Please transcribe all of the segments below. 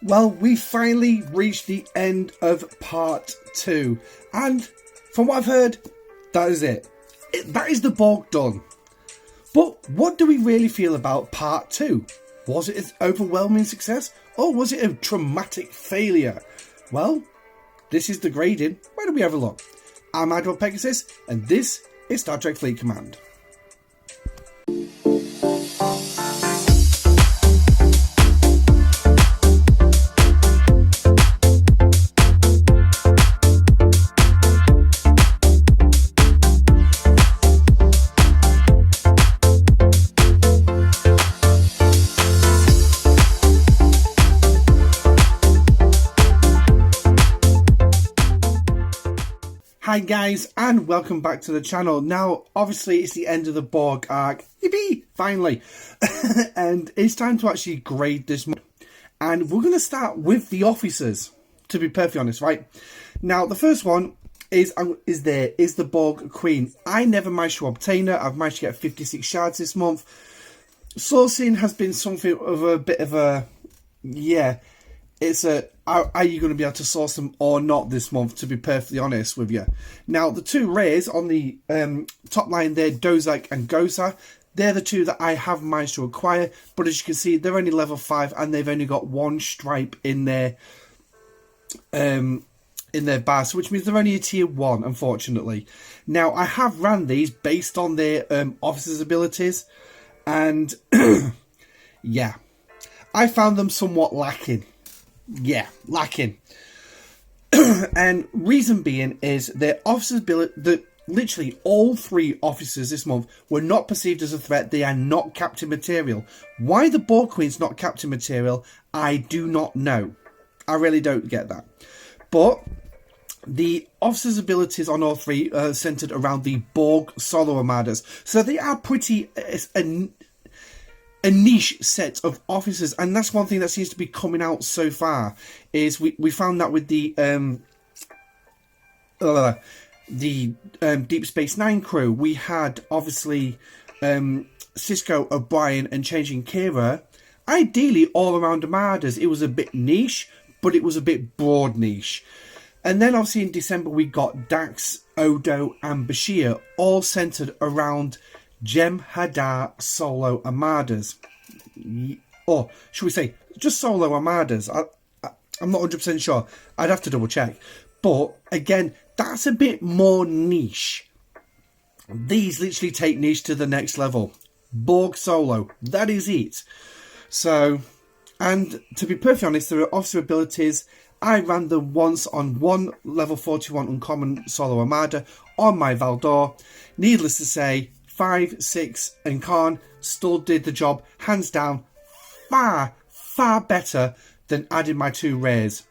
Well, we finally reached the end of part 2, and from what I've heard, that is it. That is the Borg done. But what do we really feel about part 2? Was it an overwhelming success, or was it a traumatic failure? Well, this is the grading. Why don't we have a look? I'm Admiral Pegasus, and this is Star Trek Fleet Command. Hi guys, and welcome back to the channel. Now, obviously it's the end of the Borg arc. Yippee! Finally! And it's time to actually grade this month. And we're going to start with the officers, to be perfectly honest, right? Now, the first one is the Borg Queen. I never managed to obtain her. I've managed to get 56 shards this month. Sourcing has been something of a bit of a... yeah, it's a... Are you going to be able to source them or not this month, to be perfectly honest with you? Now, the two rares on the top line there, Dozak and Gosa, they're the two that I have managed to acquire. But as you can see, they're only level 5 and they've only got one stripe in their bar, so which means they're only a tier 1, unfortunately. Now, I have ran these based on their officers' abilities. And, yeah, I found them somewhat lacking. Yeah, lacking. And reason being is their officers' ability, literally all 3 officers this month were not perceived as a threat. They are not captain material. Why the Borg Queen's not captain material, I do not know. I really don't get that. But the officers' abilities on all 3 are centered around the Borg solo armadas. So they are pretty... a niche set of officers, and that's one thing that seems to be coming out so far. Is we found that with the Deep Space Nine crew, we had obviously Cisco, O'Brien, and Changing Kira. Ideally, all around armadas, it was a bit niche, but it was a bit broad niche. And then obviously in December we got Dax, Odo, and Bashir, all centered around Jem'Hadar solo armadas, or should we say just solo armadas? I'm not 100% sure. I'd have to double check. But again, that's a bit more niche. These literally take niche to the next level. Borg solo, that is it. So, and to be perfectly honest, there are officer abilities. I ran them once on one level 41 uncommon solo armada on my Valdor. Needless to say, 5, 6 and Khan still did the job, hands down, far better than adding my 2 rares.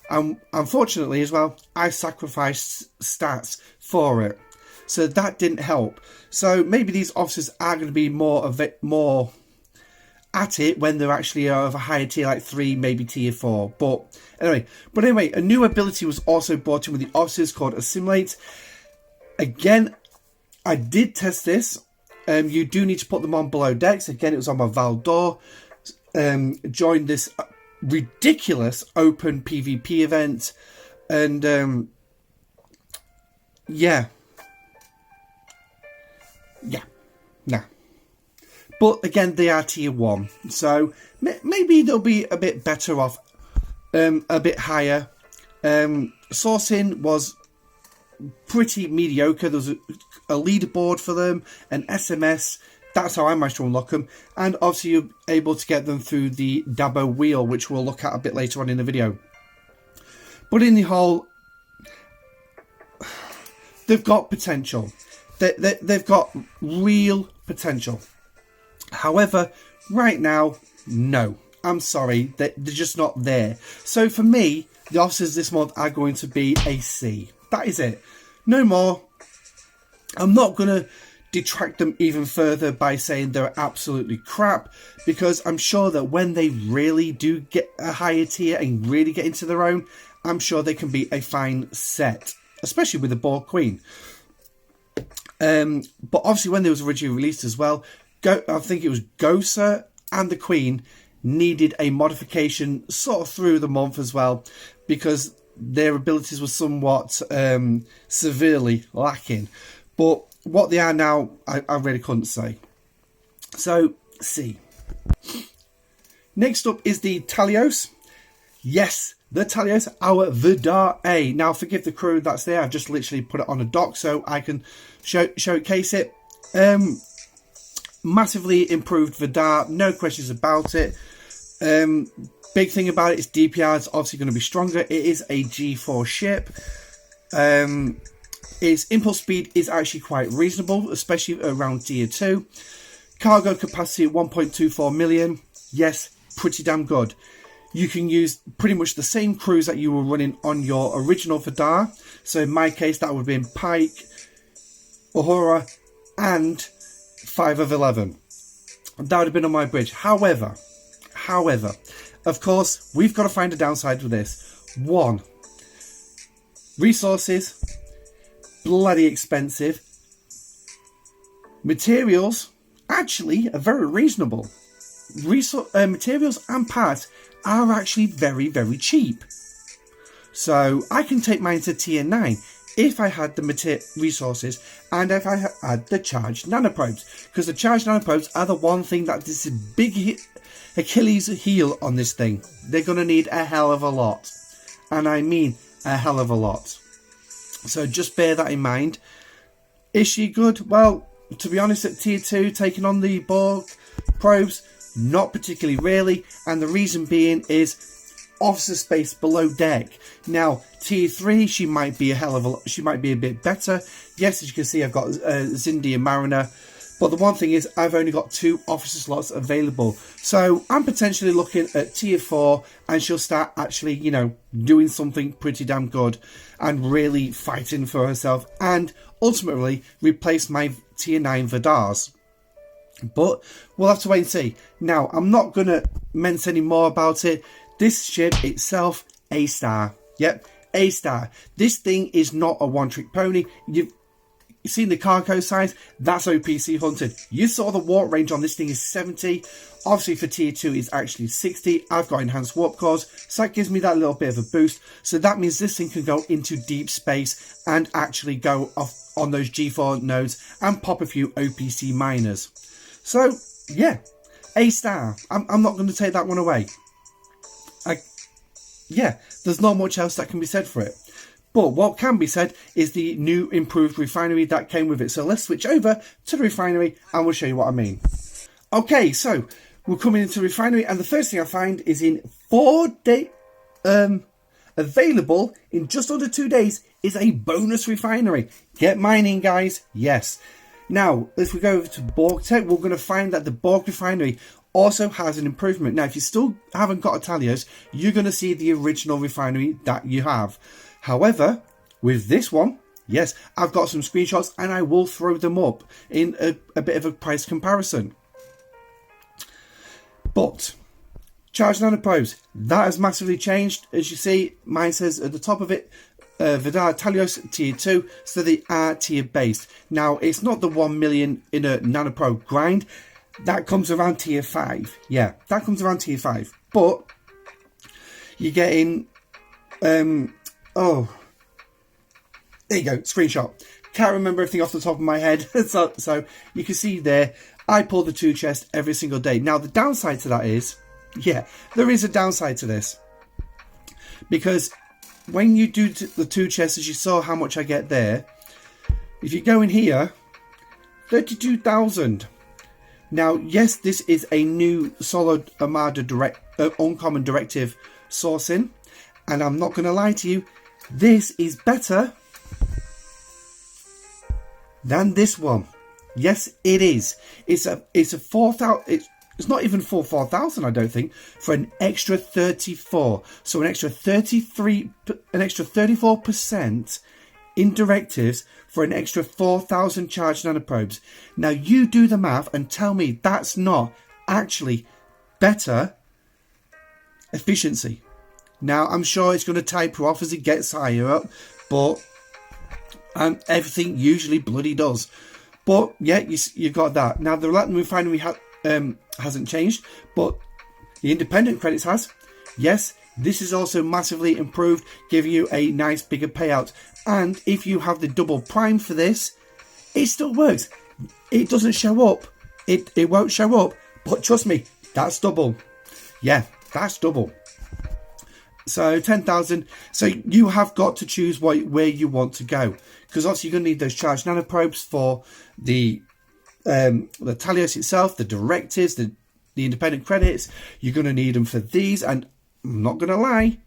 Unfortunately as well, I sacrificed stats for it, so that didn't help. So maybe these officers are going to be more at it when they're actually of a higher tier, like 3, maybe tier 4. But anyway, a new ability was also brought in with the officers called assimilate. Again, I did test this. You do need to put them on below decks. Again, it was on my Valdor. Joined this ridiculous open PvP event. And, yeah. Nah. But, again, they are tier 1. So, maybe they'll be a bit better off. A bit higher. Sourcing was pretty mediocre. There was a leaderboard for them, an SMS. That's how I managed to unlock them. And obviously you're able to get them through the Dabo wheel, which we'll look at a bit later on in the video. But in the whole, they've got potential. They've got real potential. However, right now, no. I'm sorry, they're just not there. So for me, the officers this month are going to be a C. That is it. No more. I'm not going to detract them even further by saying they're absolutely crap, because I'm sure that when they really do get a higher tier and really get into their own, I'm sure they can be a fine set, especially with the Borg Queen. But obviously when they was originally released as well, I think it was Gosa and the Queen needed a modification sort of through the month as well, because their abilities were somewhat severely lacking. But what they are now, I really couldn't say. So, C. Next up is the Talios. Yes, the Talios, our Vidar A. Now, forgive the crew that's there. I've just literally put it on a dock so I can showcase it. Massively improved Vidar, no questions about it. Big thing about it is DPR is obviously going to be stronger. It is a G4 ship. Its impulse speed is actually quite reasonable, especially around tier 2. Cargo capacity 1.24 million. Yes, pretty damn good. You can use pretty much the same crews that you were running on your original Vidar. So in my case, that would have been Pike, Uhura, and 5 of 11. That would have been on my bridge. However, of course, we've got to find a downside with this. 1, resources, bloody expensive. Materials, actually, are very reasonable. Materials and parts are actually very, very cheap. So I can take mine to tier 9 if I had the resources and if I had the charged nanoprobes. Because the charged nanoprobes are the one thing that is a big Achilles heel on this thing. They're going to need a hell of a lot. And I mean a hell of a lot. So just bear that in mind. Is she good? Well, to be honest, at tier 2, taking on the Borg probes, not particularly really, and the reason being is officer space below deck. Now, tier 3, she might be a bit better. Yes, as you can see, I've got Zindi and Mariner, but the one thing is I've only got 2 officer slots available. So I'm potentially looking at tier 4, and she'll start actually, you know, doing something pretty damn good and really fighting for herself, and ultimately replace my tier 9 Vidars. But we'll have to wait and see. Now, I'm not going to mince any more about it. This ship itself, A star. Yep, A star. This thing is not a one-trick pony. You've seen the cargo size. That's OPC hunted. You saw the warp range on this thing is 70. Obviously, for tier 2, it's actually 60. I've got enhanced warp cores, so that gives me that little bit of a boost. So that means this thing can go into deep space and actually go off on those G4 nodes and pop a few OPC miners. So, yeah, A star. I'm not going to take that one away. There's not much else that can be said for it. But what can be said is the new improved refinery that came with it. So let's switch over to the refinery and we'll show you what I mean. Okay, so we're coming into refinery and the first thing I find is in 4 days, available in just under 2 days, is a bonus refinery. Get mining, guys. Yes. Now, if we go over to Borg Tech, we're going to find that the Borg refinery also has an improvement. Now, if you still haven't got a Talios, you're going to see the original refinery that you have. However, with this one, yes, I've got some screenshots and I will throw them up in a bit of a price comparison. But charged nanoprobes, that has massively changed. As you see, mine says at the top of it, Vidar Talios tier 2, so they are tier based. Now, it's not the 1 million in a nanoprobe grind. That comes around tier 5. Yeah, that comes around tier 5. But you're getting oh, there you go, screenshot. Can't remember everything off the top of my head. so you can see there, I pull the 2 chests every single day. Now, the downside to that is, yeah, there is a downside to this. Because when you do the 2 chests, as you saw how much I get there, if you go in here, 32,000. Now, yes, this is a new Solid Armada Uncommon Directive sourcing. And I'm not going to lie to you, this is better than this one. Yes, it is. It's a 4,000. It's not even full 4,000, I don't think, for an extra 34. So an extra 34% in directives for an extra 4,000 charged nanoprobes. Now you do the math and tell me that's not actually better efficiency. Now I'm sure it's going to taper off as it gets higher up, but everything usually bloody does. But yeah, you got that. Now the Latin refinery hasn't changed, but The independent credits has. Yes, this is also massively improved, giving you a nice bigger payout. And if you have the double prime for this, it still works. It doesn't show up. It won't show up. But trust me, that's double. Yeah, that's double. So 10,000. So you have got to choose where you want to go. Because obviously you're going to need those charged nanoprobes for the Talios itself, the directives, the independent credits. You're going to need them for these. And I'm not going to lie,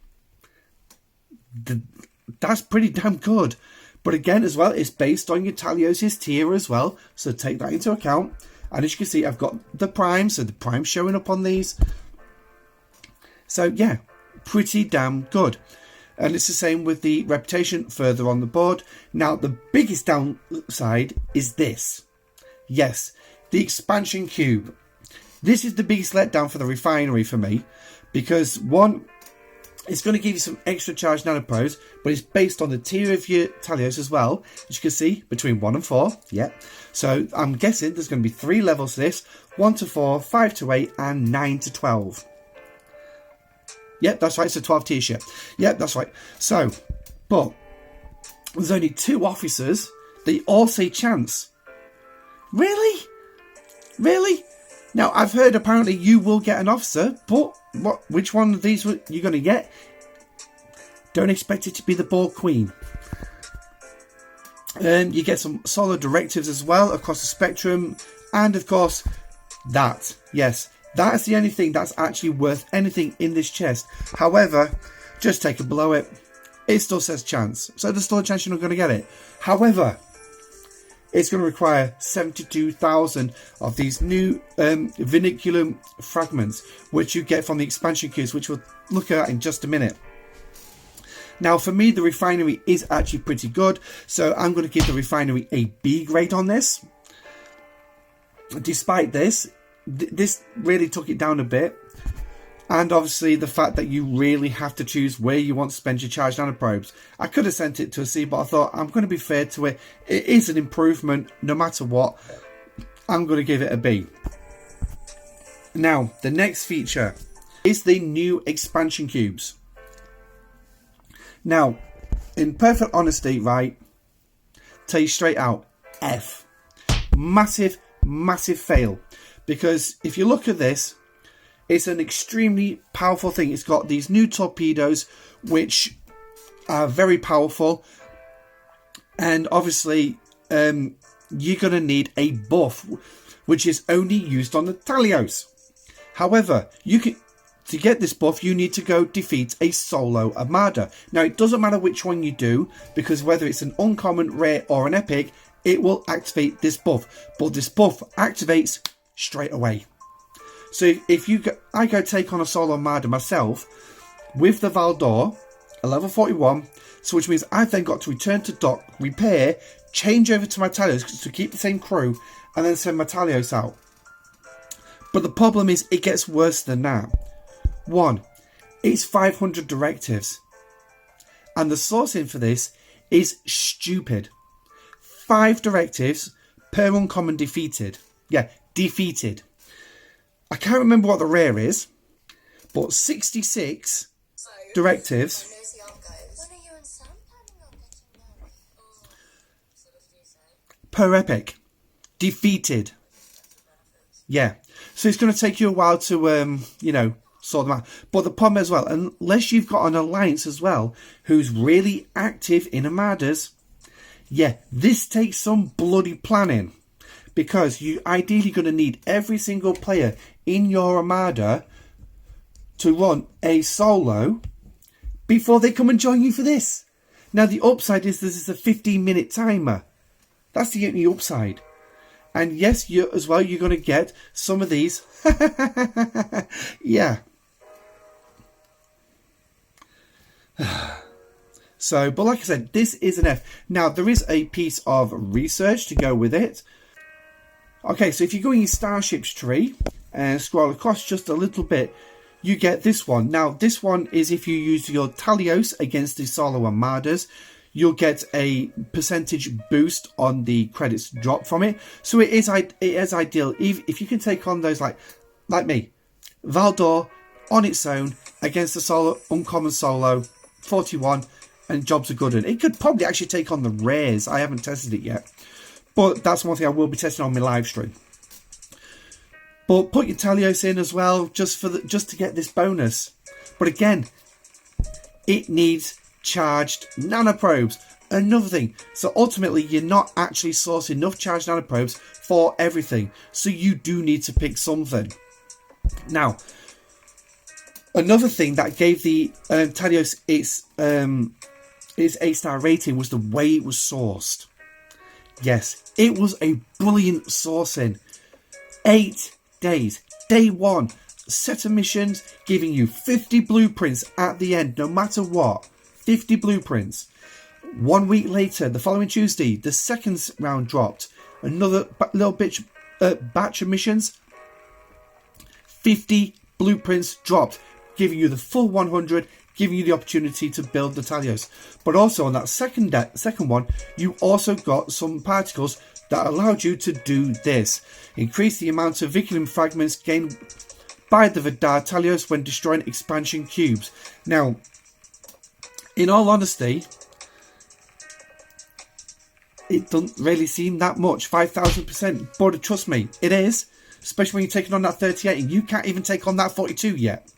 that's pretty damn good. But again, as well, it's based on your Talios' tier as well. So take that into account. And as you can see, I've got the prime. So the prime showing up on these. So yeah, pretty damn good. And it's the same with the reputation further on the board. Now, the biggest downside is this. Yes, the expansion cube. This is the biggest letdown for the refinery for me. Because one, it's going to give you some extra charged nanoprobes, but it's based on the tier of your Talios as well. As you can see, between 1 and 4. Yeah. So I'm guessing there's going to be 3 levels to this. 1 to 4, 5 to 8, and 9 to 12. Yep, that's right. It's a 12 tier ship. Yep, that's right. So, but there's only 2 officers. They all say chance. Really? Really? Now, I've heard apparently you will get an officer, but which one of these you're going to get? Don't expect it to be the Borg Queen. You get some solid directives as well across the spectrum. And of course, that. Yes. That is the only thing that's actually worth anything in this chest. However, just take it below it. It still says chance. So there's still a chance you're not going to get it. However, it's going to require 72,000 of these new vinculum fragments, which you get from the expansion cubes, which we'll look at in just a minute. Now, for me, the refinery is actually pretty good. So I'm going to give the refinery a B grade on this. Despite this, this really took it down a bit. And obviously the fact that you really have to choose where you want to spend your charged nanoprobes. I could have sent it to a C, but I thought I'm going to be fair to it. It is an improvement no matter what. I'm going to give it a B. Now, the next feature is the new expansion cubes. Now, in perfect honesty, right, tell you straight out, F. Massive, massive fail. Because if you look at this, it's an extremely powerful thing. It's got these new torpedoes, which are very powerful. And obviously, you're going to need a buff, which is only used on the Talios. However, to get this buff, you need to go defeat a solo armada. Now, it doesn't matter which one you do, because whether it's an uncommon, rare, or an epic, it will activate this buff. But this buff activates straight away. So if I go take on a solo armada myself with the Valdor, a level 41, so which means I've then got to return to dock, repair, change over to my Talios to keep the same crew, and then send my Talios out. But the problem is it gets worse than that. 1, it's 500 directives. And the sourcing for this is stupid. 5 directives per uncommon defeated. Yeah, defeated. I can't remember what the rare is, but 66 directives. Per epic. Defeated. Yeah. So it's going to take you a while to, sort them out. But the problem as well, unless you've got an alliance as well, who's really active in armadas, yeah, this takes some bloody planning. Because you're ideally going to need every single player in your armada to run a solo before they come and join you for this. Now, the upside is this is a 15-minute timer. That's the only upside. And yes, you're going to get some of these. Yeah. So, but like I said, this is an F. Now, there is a piece of research to go with it. Okay, so if you go in your Starships tree and scroll across just a little bit, you get this one. Now, this one is if you use your Talios against the solo armadas, you'll get a percentage boost on the credits drop from it. So it is ideal if you can take on those like me, Valdor, on its own against the solo uncommon solo 41, and jobs are good. And it could probably actually take on the rares. I haven't tested it yet, but that's one thing I will be testing on my live stream. But put your Talios in as well, just to get this bonus. But again, it needs charged nanoprobes. Another thing, so ultimately you're not actually sourcing enough charged nanoprobes for everything, so you do need to pick something. Now, another thing that gave the Talios its 8-star rating was the way it was sourced. Yes, it was a brilliant sourcing. 8 days, day 1, set of missions, giving you 50 blueprints at the end, no matter what. 50 blueprints. 1 week later, the following Tuesday, the second round dropped. Another little batch of missions. 50 blueprints dropped, giving you the full 100, giving you the opportunity to build the Talios. But also on that second one, you also got some particles that allowed you to do this. Increase the amount of Viculum fragments gained by the Vidar Talios when destroying expansion cubes. Now, in all honesty, it doesn't really seem that much, 5,000%. But trust me, it is. Especially when you're taking on that 38 and you can't even take on that 42 yet.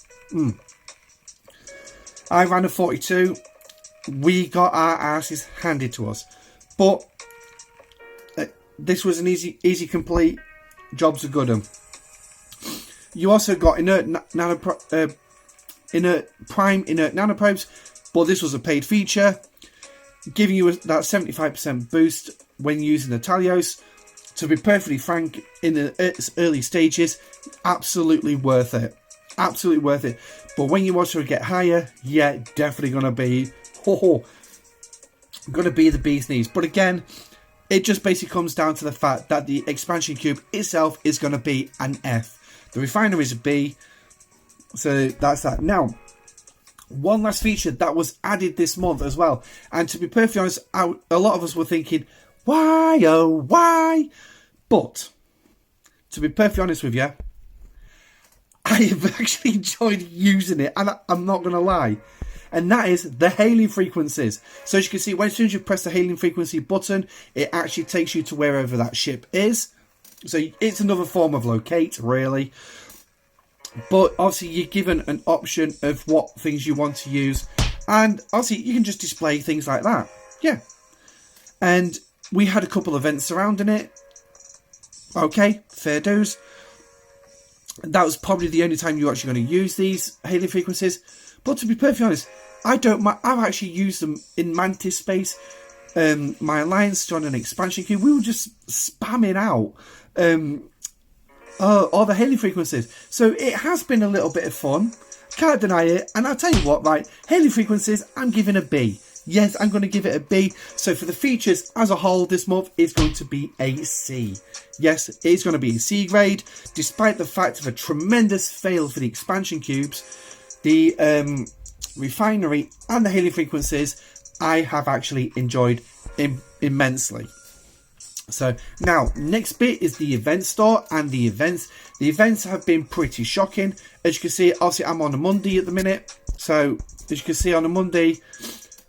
I ran a 42. We got our asses handed to us. But this was an easy complete. Jobs are good. You also got prime inert nanoprobes, but this was a paid feature, giving you that 75% boost when using the Talios. To be perfectly frank, in its early stages, absolutely worth it. Absolutely worth it. But when you also get higher, yeah, definitely going to be the bee's knees. But again, it just basically comes down to the fact that the expansion cube itself is going to be an F. The refinery is a B. So that's that. Now, one last feature that was added this month as well. And to be perfectly honest, a lot of us were thinking, why, oh, why? But, to be perfectly honest with you, I have actually enjoyed using it. And I'm not going to lie. And that is the hailing frequencies. So as you can see, as soon as you press the hailing frequency button, it actually takes you to wherever that ship is. So it's another form of locate, really. But obviously you're given an option of what things you want to use. And obviously you can just display things like that. Yeah. And we had a couple of events surrounding it. Okay, fair dues. That was probably the only time you're actually going to use these hailing frequencies. But to be perfectly honest, I've actually used them in Mantis space. My Alliance on an expansion cube, we were just spamming out all the hailing frequencies. So it has been a little bit of fun. Can't deny it. And I'll tell you what, right? Hailing frequencies, I'm giving a B. Yes, I'm going to give it a B. So for the features as a whole this month, it's going to be a C. Yes, it's going to be a C grade, despite the fact of a tremendous fail for the expansion cubes. The refinery and the hailing frequencies, I have actually enjoyed immensely. So now, next bit is the event store and the events. The events have been pretty shocking. As you can see, obviously I'm on a Monday at the minute. So as you can see on a Monday,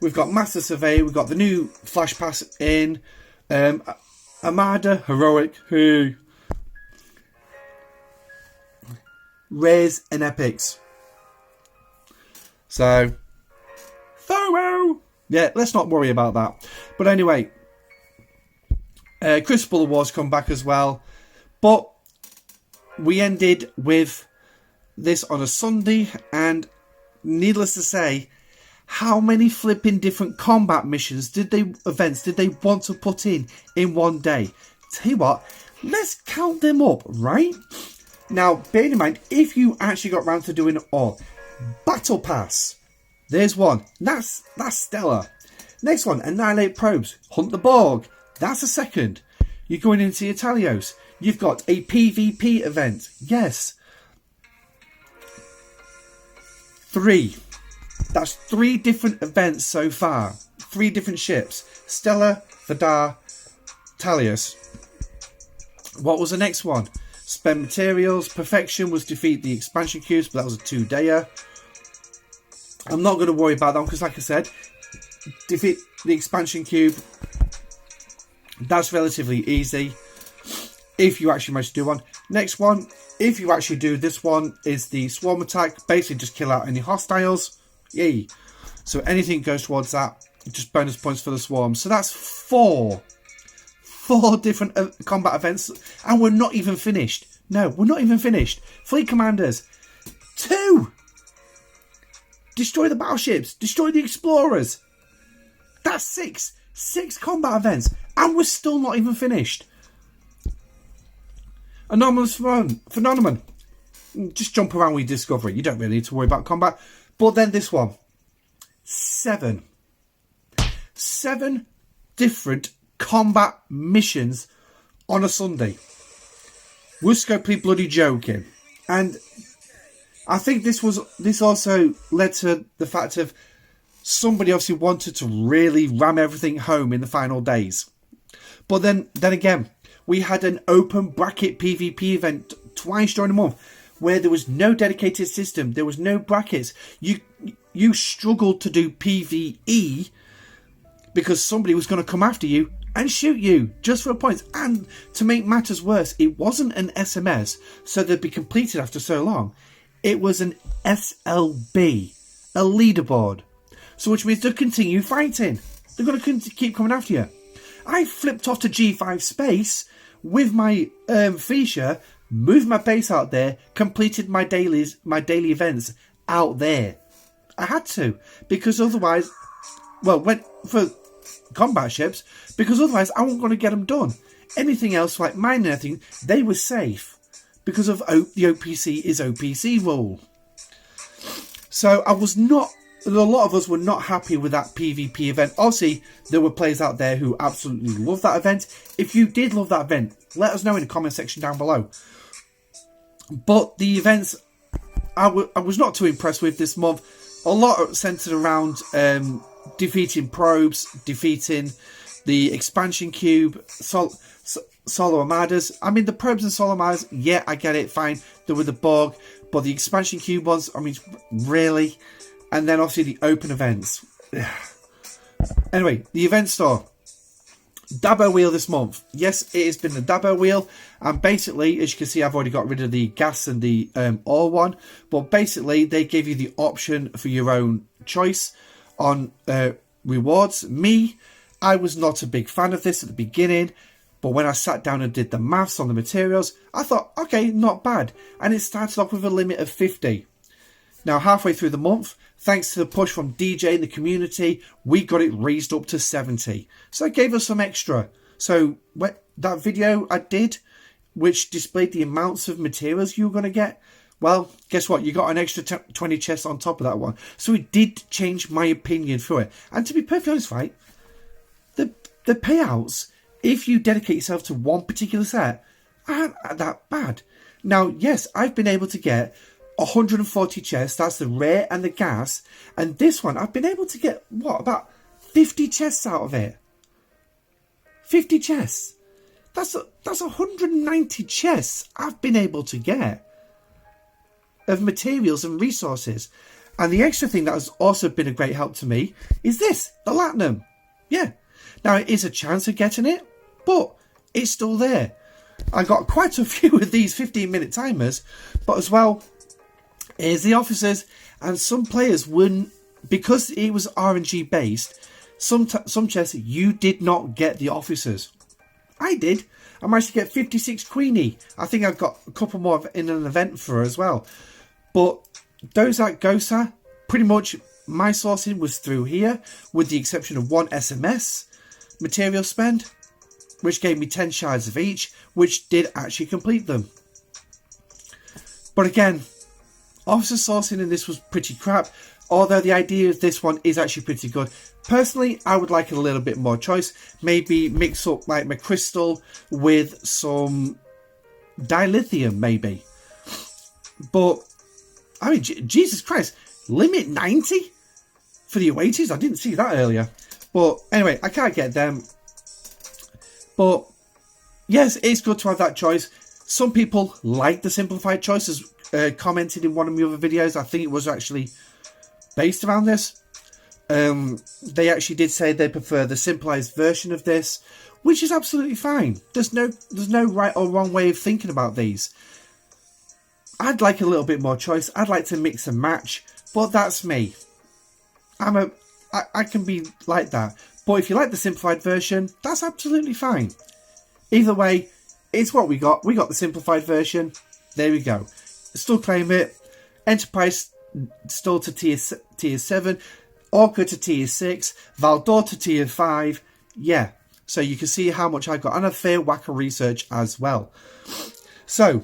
we've got Master Survey, we've got the new Flash Pass in, Armada, Heroic, Rares and Epics. So, FOMO! Yeah, let's not worry about that. But anyway, Crucible Awards come back as well. But we ended with this on a Sunday, and needless to say, how many flipping different combat missions events did they want to put in one day? Tell you what, let's count them up, right? Now, bear in mind, if you actually got round to doing it all, Battle Pass, there's one. That's stellar. Next one, Annihilate Probes, Hunt the Borg. That's a second. You're going into your Talios. You've got a PvP event. Yes. 3. That's 3 different events so far. 3 different ships. Stellar, Vidar, Talios. What was the next one? spend materials. Perfection was defeat the expansion cubes, but that was a 2-dayer. I'm not going to worry about that because, like I said, defeat the expansion cube. That's relatively easy if you actually manage to do one. Next one, if you actually do this one, is the swarm attack. Basically, just kill out any hostiles. Yay. So anything goes towards that, just bonus points for the swarm. So that's four different combat events, and we're not even finished. No, we're not even finished. Fleet commanders, 2. Destroy the battleships, destroy the explorers. That's 6 combat events, and we're still not even finished. Anomalous phenomenon, just jump around with discovery. You don't really need to worry about combat. But then this one, 7 different combat missions on a Sunday. We're scopley bloody joking. And I think this also led to the fact of somebody obviously wanted to really ram everything home in the final days. But then again, we had an open bracket PvP event twice during the month where there was no dedicated system, there was no brackets. You struggled to do PvE because somebody was going to come after you and shoot you just for points. And to make matters worse, it wasn't an SMS, so they'd be completed after so long. It was an SLB, a leaderboard. So which means they'll continue fighting. They're going to keep coming after you. I flipped off to G5 space with my Fisher, moved my base out there, completed my daily events out there. I had to, because otherwise, for combat ships, because otherwise I wasn't going to get them done. Anything else, like mine and everything, they were safe because of the OPC is OPC rule. So a lot of us were not happy with that PvP event. Obviously, there were players out there who absolutely loved that event. If you did love that event, let us know in the comment section down below. But the events, I was not too impressed with this month. A lot centered around defeating probes, defeating the expansion cube, solo armadas. I mean, the probes and solo armadas, yeah, I get it, fine. They were the Borg, but the expansion cube ones, I mean, really? And then obviously the open events. Anyway, the event store. Dabo wheel this month. Yes, it has been the Dabo wheel. And basically, as you can see, I've already got rid of the gas and the ore one. But basically, they gave you the option for your own choice on rewards. I was not a big fan of this at the beginning. But when I sat down and did the maths on the materials, I thought, okay, not bad. And it started off with a limit of 50. Now, halfway through the month, thanks to the push from DJ in the community, we got it raised up to 70. So it gave us some extra. So that video I did, which displayed the amounts of materials you were going to get, well, guess what? You got an extra 20 chests on top of that one. So it did change my opinion for it. And to be perfectly honest, right, the payouts, if you dedicate yourself to one particular set, aren't that bad. Now, yes, I've been able to get 140 chests, that's the rare and the gas, and this one I've been able to get about 50 chests out of it. 50 chests. That's 190 chests I've been able to get of materials and resources. And the extra thing that has also been a great help to me is this, the Latinum. Yeah. Now it is a chance of getting it, but it's still there. I got quite a few of these 15-minute timers, but as well, here's the officers, and some players wouldn't, because it was RNG based, some chests you did not get the officers. I did. I managed to get 56 Queenie. I think I've got a couple more in an event for her as well. But those at GOSA, pretty much my sourcing was through here, with the exception of one SMS material spend, which gave me 10 shards of each, which did actually complete them. But again, officer sourcing in this was pretty crap, although the idea of this one is actually pretty good. Personally, I would like a little bit more choice. Maybe mix up like my crystal with some dilithium, maybe. But, I mean, Jesus Christ, limit 90 for the awaities? I didn't see that earlier. But anyway, I can't get them. But yes, it's good to have that choice. Some people like the simplified choice, as commented in one of my other videos. I think it was actually based around this. They actually did say they prefer the simplified version of this, which is absolutely fine. There's no right or wrong way of thinking about these. I'd like a little bit more choice. I'd like to mix and match, but that's me. I can be like that. But if you like the simplified version, that's absolutely fine. Either way, it's what we got. We got the simplified version. There we go. Still claim it. Enterprise still to tier 7. Orca to tier 6. Valdor to tier 5. Yeah. So you can see how much I got. And a fair whack of research as well. So,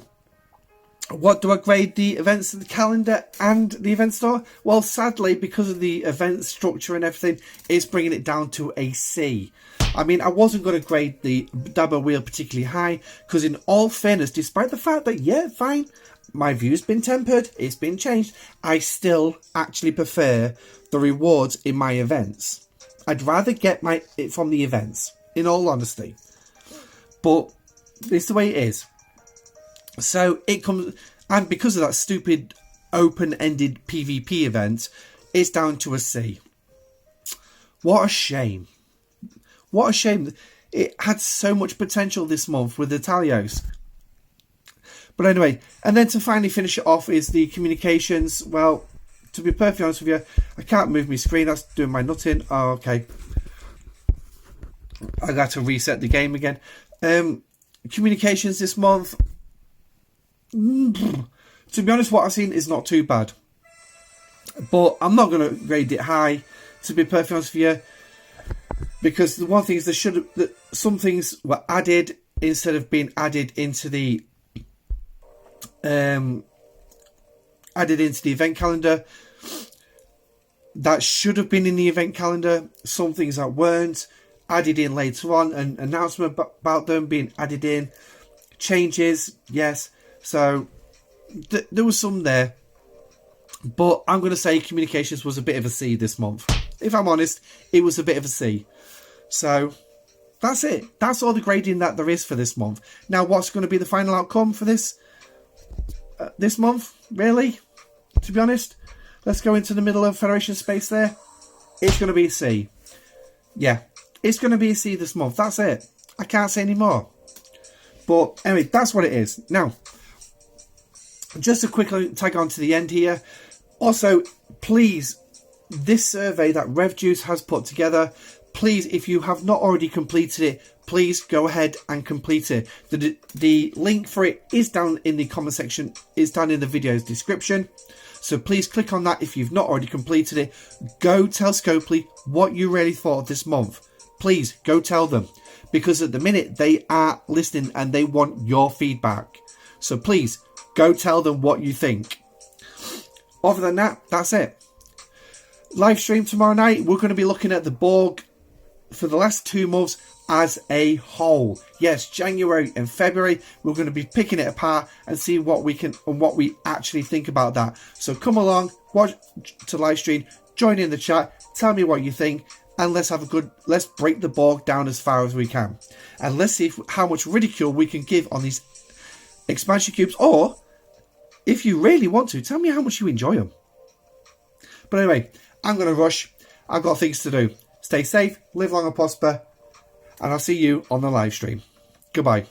what do I grade the events of the calendar and the event store? Well, sadly, because of the event structure and everything, it's bringing it down to a C. I mean, I wasn't going to grade the Dabo wheel particularly high, because in all fairness, despite the fact that, yeah, fine, my view's been tempered, it's been changed, I still actually prefer the rewards in my events. I'd rather get it from the events, in all honesty. But it's the way it is. So it comes, and because of that stupid open-ended PvP event, it's down to a C. What a shame. What a shame. It had so much potential this month with the Talios. But anyway, and then to finally finish it off is the communications. Well, to be perfectly honest with you, I can't move my screen. That's doing my nutting. Oh, okay. I got to reset the game again. Communications this month. To be honest, what I've seen is not too bad. But I'm not going to grade it high, to be perfectly honest with you. Because the one thing is that some things were added instead of being added into the event calendar. That should have been in the event calendar. Some things that weren't added in later on. An announcement about them being added in. Changes, yes. So there was some there. But I'm going to say communications was a bit of a C this month. If I'm honest, it was a bit of a C. So that's it. That's all the grading that there is for this month. Now, what's going to be the final outcome for this month? Really? To be honest, let's go into the middle of Federation space there. It's going to be a C. Yeah, it's going to be a C this month. That's it. I can't say any more. But anyway, that's what it is. Now, just a quick tag on to the end here. Also, please, this survey that RevJuice has put together, please, if you have not already completed it, please go ahead and complete it. The link for it is down in the comment section, is down in the video's description. So please click on that if you've not already completed it. Go tell Scopley what you really thought of this month. Please, go tell them. Because at the minute, they are listening and they want your feedback. So please, go tell them what you think. Other than that, that's it. Live stream tomorrow night, we're going to be looking at the Borg for the last 2 months as a whole. Yes, January and February, we're going to be picking it apart and see what we can and what we actually think about that. So come along, watch to live stream, join in the chat, tell me what you think, and let's break the Borg down as far as we can. And let's see how much ridicule we can give on these expansion cubes, or if you really want to, tell me how much you enjoy them. But anyway, I'm going to rush. I've got things to do. Stay safe, live long and prosper, and I'll see you on the live stream. Goodbye.